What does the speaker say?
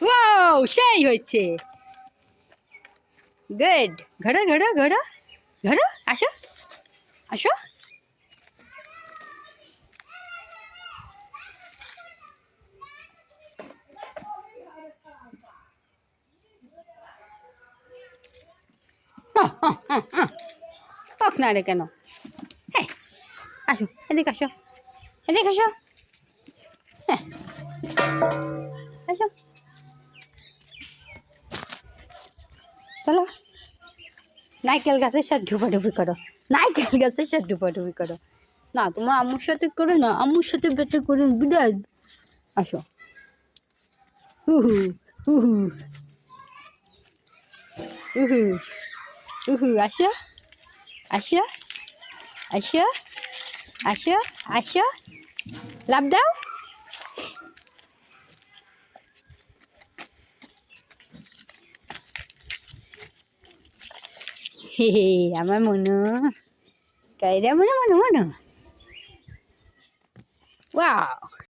wow সেই হয়েছে good ঘোড়ো ঘোড়ো ঘোড়ো ঘোড়ো আসো আসো তখ না রে কেন হ্যাঁ আসো এদিকে আসো এদিকে আসো হ্যাঁ আসো চলো নারকেল গাছের সাথে ঢুপাঢুপি করো নারকেল গাছের সাথে ঢুপাঢুপি করো না তোমার আম্মুর সাথে করো না আম্মুর সাথে বেটে করে বিদায় আসো উহু উহু উহু উহু আসো আসো আসো আসো আসো লাভ দাও হে হে আমার মনু কাইরা মনে মনে মনে ওয়াও